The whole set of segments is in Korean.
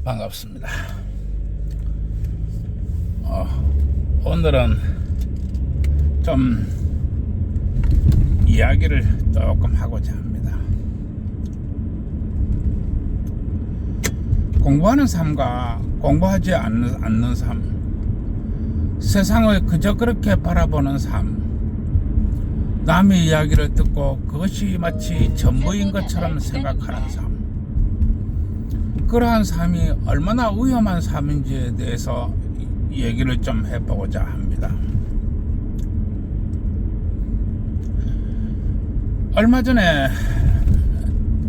반갑습니다. 오늘은 좀 이야기를 조금 하고자 합니다. 공부하는 삶과 공부하지 않는 삶, 세상을 그저 그렇게 바라보는 삶, 남의 이야기를 듣고 그것이 마치 전부인 것처럼 생각하는 삶, 그러한 삶이 얼마나 위험한 삶인지에 대해서 얘기를 좀 해보고자 합니다. 얼마 전에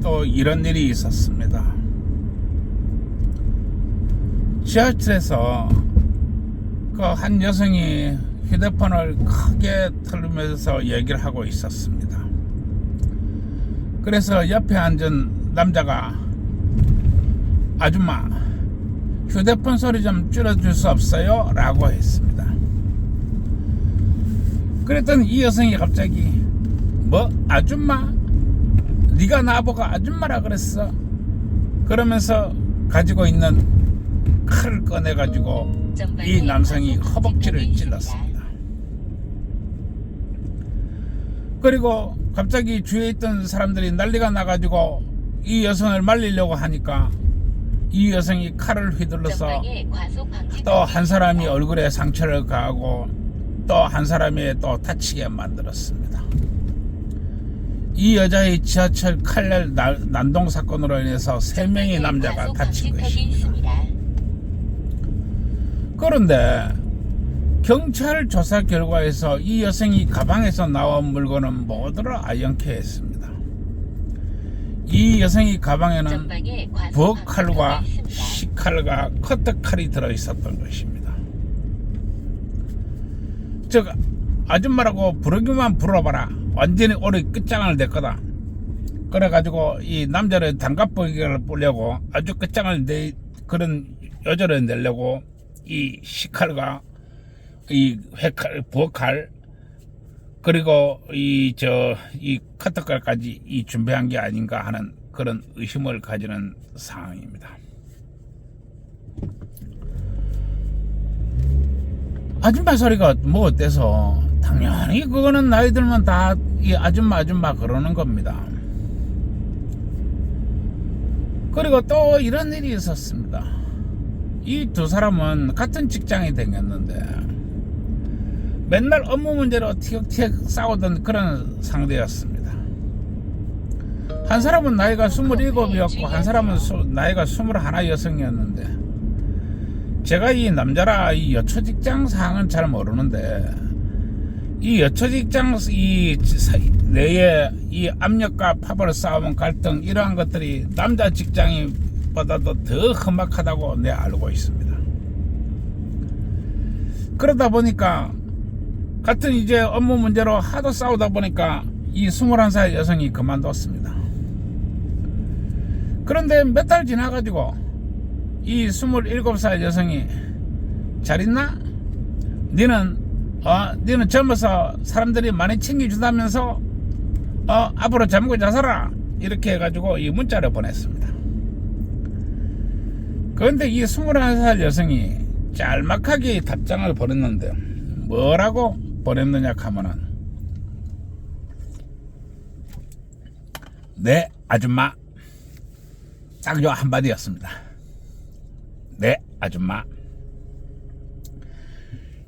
또 이런 일이 있었습니다. 지하철에서 그 한 여성이 휴대폰을 크게 틀면서 얘기를 하고 있었습니다. 그래서 옆에 앉은 남자가 아줌마, 휴대폰 소리 좀 줄여줄 수 없어요? 라고 했습니다. 그랬더니 이 여성이 갑자기 뭐? 아줌마? 네가 나보고 아줌마라 그랬어? 그러면서 가지고 있는 칼을 꺼내가지고 이 남성이 허벅지를 찔렀습니다. 그리고 갑자기 주위에 있던 사람들이 난리가 나가지고 이 여성을 말리려고 하니까 이 여성이 칼을 휘둘러서 또 한 사람이 얼굴에 상처를 가하고 또 한 사람이 또 다치게 만들었습니다. 이 여자의 지하철 칼날 난동 사건으로 인해서 3명의 남자가 다친 것입니다. 그런데 경찰 조사 결과에서 이 여성이 가방에서 나온 물건은 모두를 아연케 했습니다. 이 여성이 가방에는 부엌칼과 식칼과 커터칼이 들어있었던 것입니다. 즉 아줌마라고 부르기만 불러봐라, 완전히 오래 끝장을 냈거다. 그래가지고 이 남자를 단갑보기를 보려고 아주 끝장을 그런 여자를 내려고 이 식칼과 이 회칼, 부엌칼, 그리고 이 커터칼까지 이 준비한 게 아닌가 하는 그런 의심을 가지는 상황입니다. 아줌마 소리가 뭐 어때서? 당연히 그거는 나이 들면 다 이 아줌마 그러는 겁니다. 그리고 또 이런 일이 있었습니다. 이 두 사람은 같은 직장이 되었는데 맨날 업무 문제로 티격태격 싸우던 그런 상대였습니다. 한 사람은 나이가 27이었고 한 사람은 나이가 21 여성이었는데, 제가 이 남자라 이 여초직장 상황은 잘 모르는데 이 여초직장 이 내에 이 압력과 파벌 싸움, 갈등, 이러한 것들이 남자 직장인보다도 더 험악하다고 내가 알고 있습니다. 그러다 보니까 같은 이제 업무 문제로 하도 싸우다 보니까 이 21살 여성이 그만뒀습니다. 그런데 몇 달 지나가지고 이 27살 여성이 잘 있나? 니는 젊어서 사람들이 많이 챙겨준다면서 앞으로 잘 먹고 잘 살아, 이렇게 해가지고 이 문자를 보냈습니다. 그런데 이 21살 여성이 짤막하게 답장을 보냈는데 뭐라고 보냈느냐 하면은, 네 아줌마, 딱 요 한마디였습니다. 네 아줌마.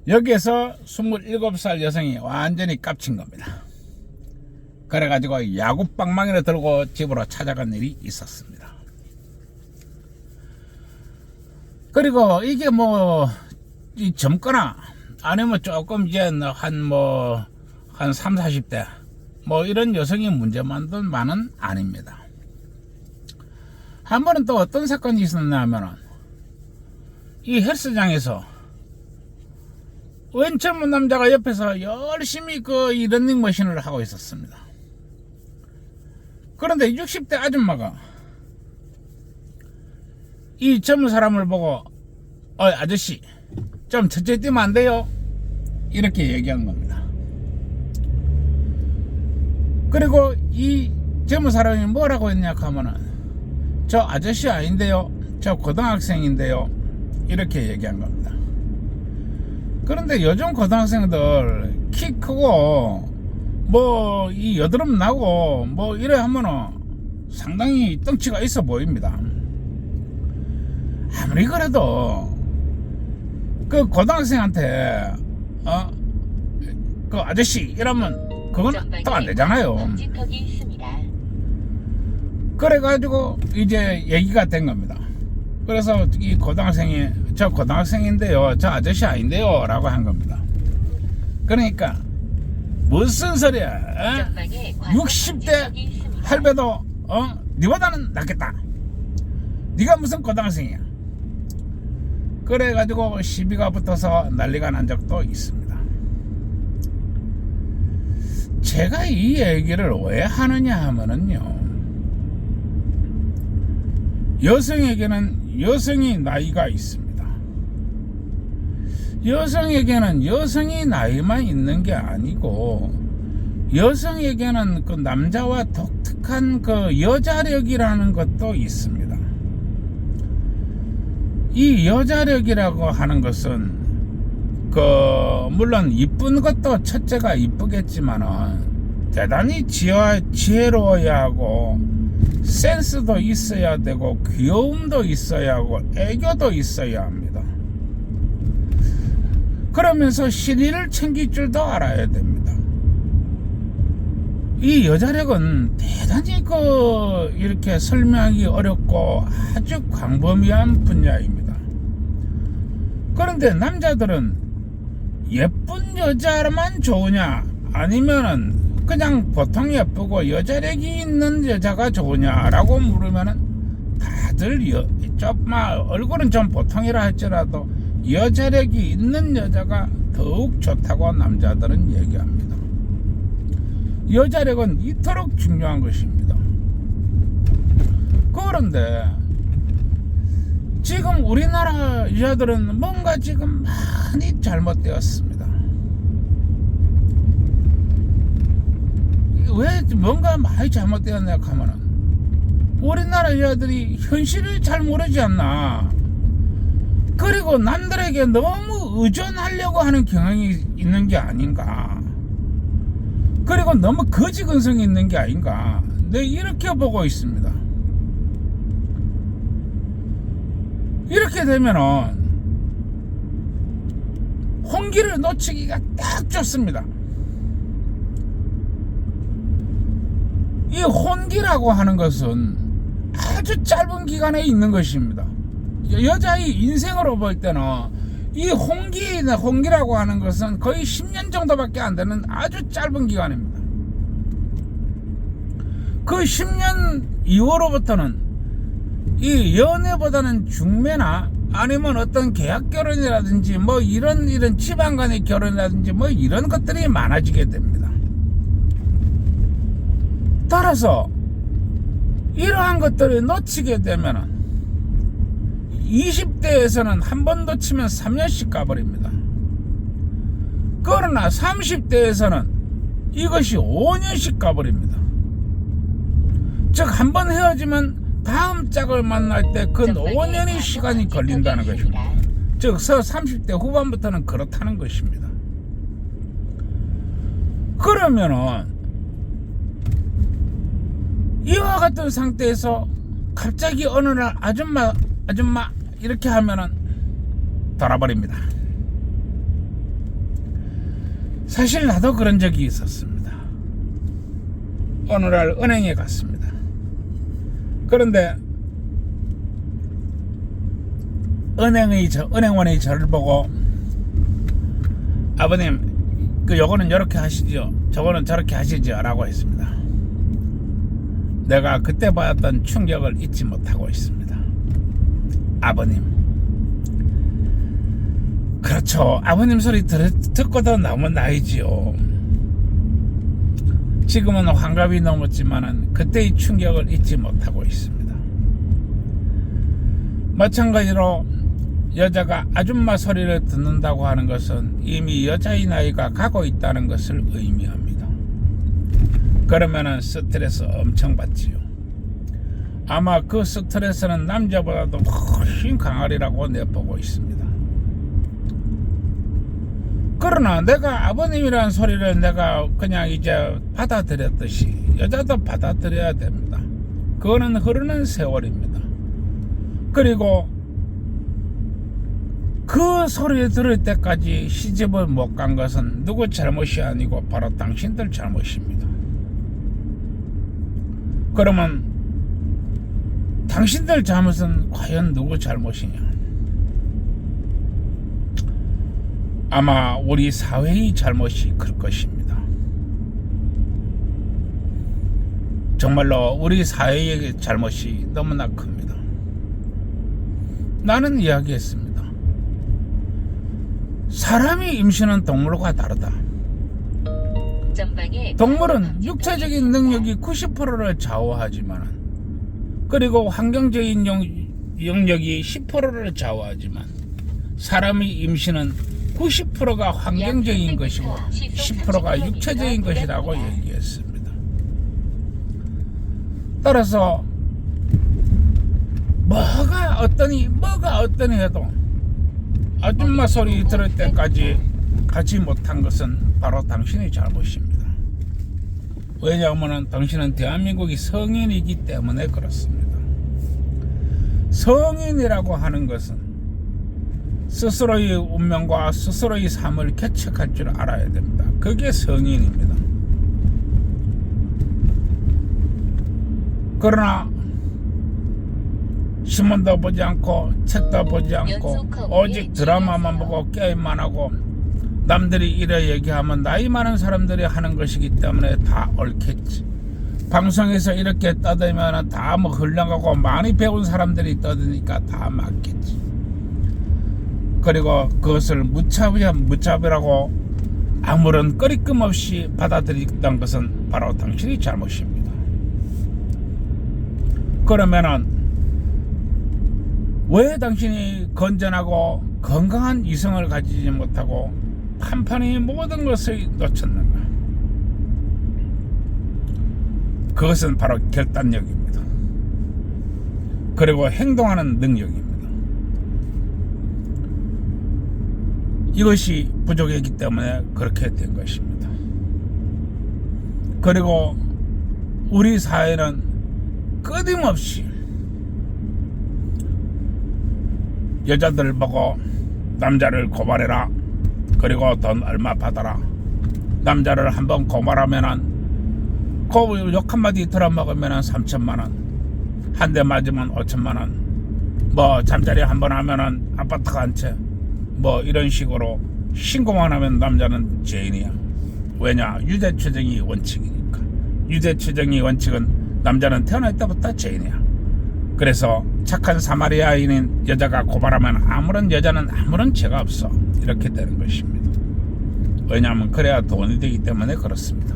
여기에서 27살 여성이 완전히 깝친 겁니다. 그래가지고 야구방망이를 들고 집으로 찾아간 일이 있었습니다. 그리고 이게 이 젊거나 아니면 조금 이제 한 3, 40대 이런 여성이 문제만은 아닙니다. 한 번은 또 어떤 사건이 있었냐 하면은 이 헬스장에서 웬 젊은 남자가 옆에서 열심히 이 러닝머신을 하고 있었습니다. 그런데 60대 아줌마가 이 젊은 사람을 보고 아저씨 좀 천천히 뛰면 안 돼요? 이렇게 얘기한 겁니다. 그리고 이 젊은 사람이 뭐라고 했냐 하면은 저 아저씨 아닌데요, 저 고등학생인데요, 이렇게 얘기한 겁니다. 그런데 요즘 고등학생들 키 크고 뭐 이 여드름 나고 뭐 이래 하면은 상당히 덩치가 있어 보입니다. 아무리 그래도 그 고등학생한테 그 아저씨 이러면 그건 또 안 되잖아요. 그래가지고 이제 얘기가 된 겁니다. 그래서 이 고등학생이 저 고등학생인데요, 저 아저씨 아닌데요 라고 한 겁니다. 그러니까 무슨 소리야? 60대 할배도 니보다는 낫겠다. 니가 무슨 고등학생이야? 그래가지고 시비가 붙어서 난리가 난 적도 있습니다. 제가 이 얘기를 왜 하느냐 하면은요, 여성에게는 여성이 나이가 있습니다. 여성에게는 여성이 나이만 있는 게 아니고, 여성에게는 그 남자와 독특한 그 여자력이라는 것도 있습니다. 이 여자력이라고 하는 것은 물론 이쁜 것도 첫째가 이쁘겠지만은 대단히 지혜로워야 하고 센스도 있어야 되고 귀여움도 있어야 하고 애교도 있어야 합니다. 그러면서 실의를 챙길 줄도 알아야 됩니다. 이 여자력은 대단히 이렇게 설명하기 어렵고 아주 광범위한 분야입니다. 그런데 남자들은 예쁜 여자만 좋으냐, 아니면은 그냥 보통 예쁘고 여자력이 있는 여자가 좋으냐라고 물으면은 다들 얼굴은 좀 보통이라 할지라도 여자력이 있는 여자가 더욱 좋다고 남자들은 얘기합니다. 여자력은 이토록 중요한 것입니다. 그런데 지금 우리나라 여자들은 뭔가 지금 많이 잘못되었습니다. 왜 뭔가 많이 잘못되었냐 하면은 우리나라 여자들이 현실을 잘 모르지 않나. 그리고 남들에게 너무 의존하려고 하는 경향이 있는 게 아닌가. 그리고 너무 거지근성이 있는 게 아닌가. 네, 이렇게 보고 있습니다. 이렇게 되면은 홍기를 놓치기가 딱 좋습니다. 이 홍기라고 하는 것은 아주 짧은 기간에 있는 것입니다. 여자의 인생으로 볼 때는 이 홍기라고 하는 것은 거의 10년 정도밖에 안 되는 아주 짧은 기간입니다. 그 10년 이후로부터는 이 연애보다는 중매나 아니면 어떤 계약 결혼이라든지 뭐 이런 집안 간의 결혼이라든지 뭐 이런 것들이 많아지게 됩니다. 따라서 이러한 것들을 놓치게 되면은 20대에서는 한 번 놓치면 3년씩 가버립니다. 그러나 30대에서는 이것이 5년씩 가버립니다. 즉, 한 번 헤어지면 다음 짝을 만날 때 그 5년의 시간이 걸린다는 것입니다. 즉, 30대 후반부터는 그렇다는 것입니다. 그러면은 이와 같은 상태에서 갑자기 어느 날 아줌마 이렇게 하면은 돌아버립니다. 사실 나도 그런 적이 있었습니다. 어느 날 은행에 갔습니다. 그런데 은행원이 저를 보고, 아버님, 요거는 이렇게 하시죠, 저거는 저렇게 하시죠 라고 했습니다. 내가 그때 받았던 충격을 잊지 못하고 있습니다. 아버님, 그렇죠, 아버님 소리 듣고도 너무 나이지요. 지금은 환갑이 넘었지만은 그때의 충격을 잊지 못하고 있습니다. 마찬가지로 여자가 아줌마 소리를 듣는다고 하는 것은 이미 여자의 나이가 가고 있다는 것을 의미합니다. 그러면은 스트레스 엄청 받지요. 아마 그 스트레스는 남자보다도 훨씬 강하리라고 내보고 있습니다. 그러나 내가 아버님이라는 소리를 내가 그냥 이제 받아들였듯이 여자도 받아들여야 됩니다. 그거는 흐르는 세월입니다. 그리고 그 소리를 들을 때까지 시집을 못 간 것은 누구 잘못이 아니고 바로 당신들 잘못입니다. 그러면 당신들 잘못은 과연 누구 잘못이냐? 아마 우리 사회의 잘못이 클 것입니다. 정말로 우리 사회의 잘못이 너무나 큽니다. 나는 이야기했습니다. 사람이 임신한 동물과 다르다. 동물은 육체적인 능력이 90%를 좌우하지만, 그리고 환경적인 영역이 10%를 좌우하지만, 사람의 임신은 90%가 환경적인 것이고 10%가 육체적인 것이라고 얘기했습니다. 따라서 뭐가 어떠니 해도 아줌마 소리 들을 때까지 가지 못한 것은 바로 당신의 잘못입니다. 왜냐하면 당신은 대한민국이 성인이기 때문에 그렇습니다. 성인이라고 하는 것은 스스로의 운명과 스스로의 삶을 개척할 줄 알아야 됩니다. 그게 성인입니다. 그러나 신문도 보지 않고 책도 보지 않고 오직 드라마만 보고 게임만 하고 남들이 이래 얘기하면 나이 많은 사람들이 하는 것이기 때문에 다 옳겠지. 방송에서 이렇게 떠들면 다 뭐 흘러가고 많이 배운 사람들이 떠드니까 다 맞겠지. 그리고 그것을 무차별하고 아무런 꺼리낌 없이 받아들였던 것은 바로 당신의 잘못입니다. 그러면은 왜 당신이 건전하고 건강한 이성을 가지지 못하고 판판히 모든 것을 놓쳤는가? 그것은 바로 결단력입니다. 그리고 행동하는 능력입니다. 이것이 부족했기 때문에 그렇게 된 것입니다. 그리고 우리 사회는 끊임없이 여자들 보고 남자를 고발해라, 그리고 돈 얼마 받아라, 남자를 한번 고발하면은 욕 한마디 들어먹으면은 3천만원, 한 대 맞으면 5천만원, 뭐 잠자리 한번 하면은 아파트가 한 채, 뭐 이런 식으로 신고만 하면 남자는 죄인이야. 왜냐? 유대추정이 원칙이니까. 유대추정이 원칙은 남자는 태어날 때부터 죄인이야. 그래서 착한 사마리아인인 여자가 고발하면 여자는 아무런 죄가 없어. 이렇게 되는 것입니다. 왜냐하면 그래야 돈이 되기 때문에 그렇습니다.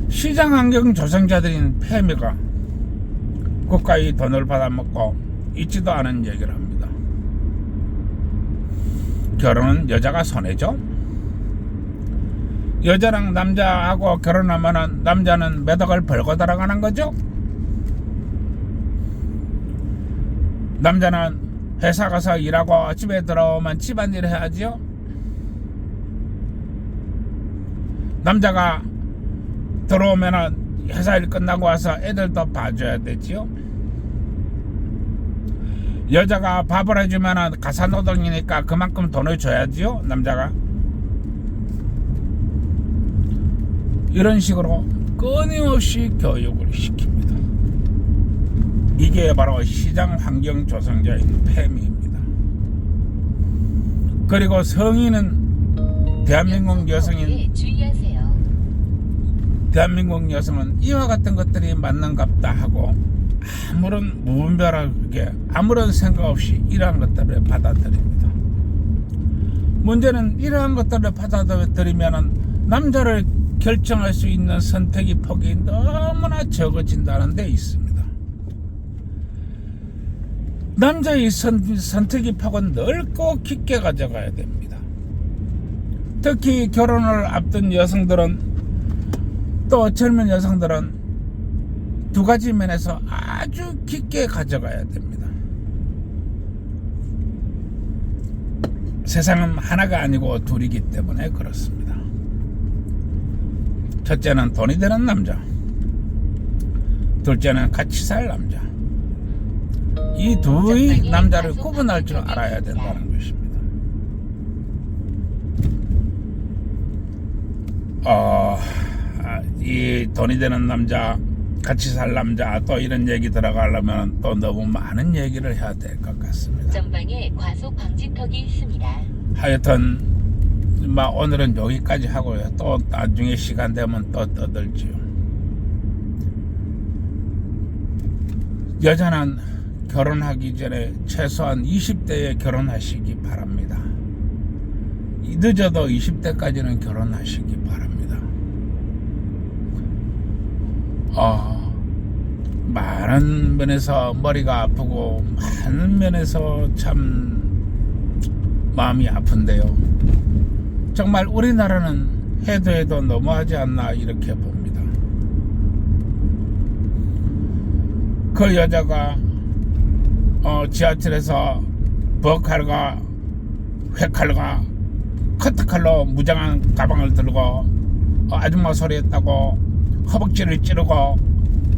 시장환경 조성자들인 페미가 국가의 돈을 받아먹고 있지도 않은 얘기를 합니다. 결혼은 여자가 손해죠. 여자랑 남자하고 결혼하면 남자는 몇 억을 벌고 들어가는 거죠. 남자는 회사 가서 일하고 집에 들어오면 집안일 해야죠. 남자가 들어오면 회사 일 끝나고 와서 애들도 봐줘야 되지요. 여자가 밥을 해주면 가사노동이니까 그만큼 돈을 줘야지요, 남자가. 이런 식으로 끊임없이 교육을 시킵니다. 이게 바로 시장 환경 조성자인 페미입니다. 그리고 성인은 대한민국 여성은 이와 같은 것들이 맞는갑다 하고 아무런 무분별하게 아무런 생각 없이 이러한 것들을 받아들입니다. 문제는 이러한 것들을 받아들이면 남자를 결정할 수 있는 선택의 폭이 너무나 적어진다는 데 있습니다. 남자의 선택의 폭은 넓고 깊게 가져가야 됩니다. 특히 결혼을 앞둔 여성들은, 또 젊은 여성들은 두 가지 면에서 아주 깊게 가져가야 됩니다. 세상은 하나가 아니고 둘이기 때문에 그렇습니다. 첫째는 돈이 되는 남자, 둘째는 같이 살 남자. 이 두의 남자를 구분할 줄 알아야 된다는 것입니다. 이 돈이 되는 남자, 같이 살 남자, 또 이런 얘기 들어가려면 또 너무 많은 얘기를 해야 될 것 같습니다. 전방에 과속 방지턱이 있습니다. 하여튼 오늘은 여기까지 하고요. 또 나중에 시간 되면 또 떠들지요. 여자는 결혼하기 전에 최소한 20대에 결혼하시기 바랍니다. 늦어도 20대까지는 결혼하시기 바랍니다. 많은 면에서 머리가 아프고 많은 면에서 참 마음이 아픈데요. 정말 우리나라는 해도 너무하지 않나 이렇게 봅니다. 그 여자가 지하철에서 버칼과 회칼과 커트칼로 무장한 가방을 들고 아줌마 소리했다고 허벅지를 찌르고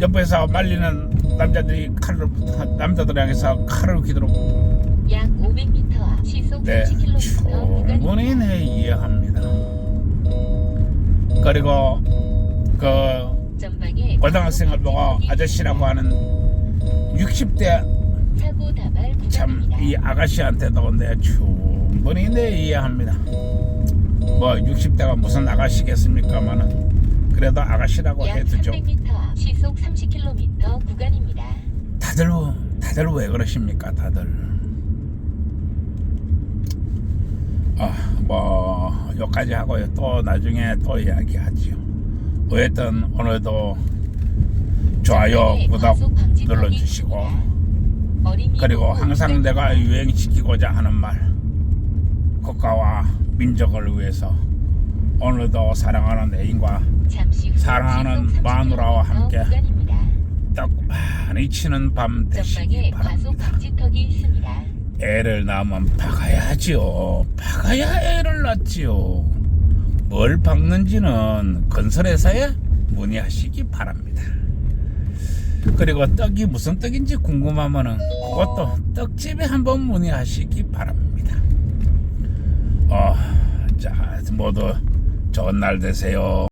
옆에서 말리는 남자들을 향해서 칼을 휘두르고 약 500m 시속 30km 충분히 이해합니다. 그리고 그 고등학생을 보고 아저씨라고 하는 60대 사고 다발 참 이 아가씨한테도 내 충분히 이해합니다. 60대가 무슨 아가씨겠습니까만은 그래도 아가씨라고 약 해두죠. 300m 시속 30km 구간입니다. 다들 왜 그러십니까? 다들 여기까지 하고요. 또 나중에 또 이야기하지요. 어쨌든 오늘도 좋아요, 구독 눌러주시고, 그리고 항상 내가 유행시키고자 하는 말, 국가와 민족을 위해서 오늘도 사랑하는 애인과 사랑하는 마누라와 함께 떡 많이 치는 밤 되시기 바랍니다. 애를 낳으면 박아야지요. 박아야 애를 낳지요. 뭘 박는지는 건설회사에 문의하시기 바랍니다. 그리고 떡이 무슨 떡인지 궁금하면은 그것도 떡집에 한번 문의하시기 바랍니다. 자, 모두 좋은 날 되세요.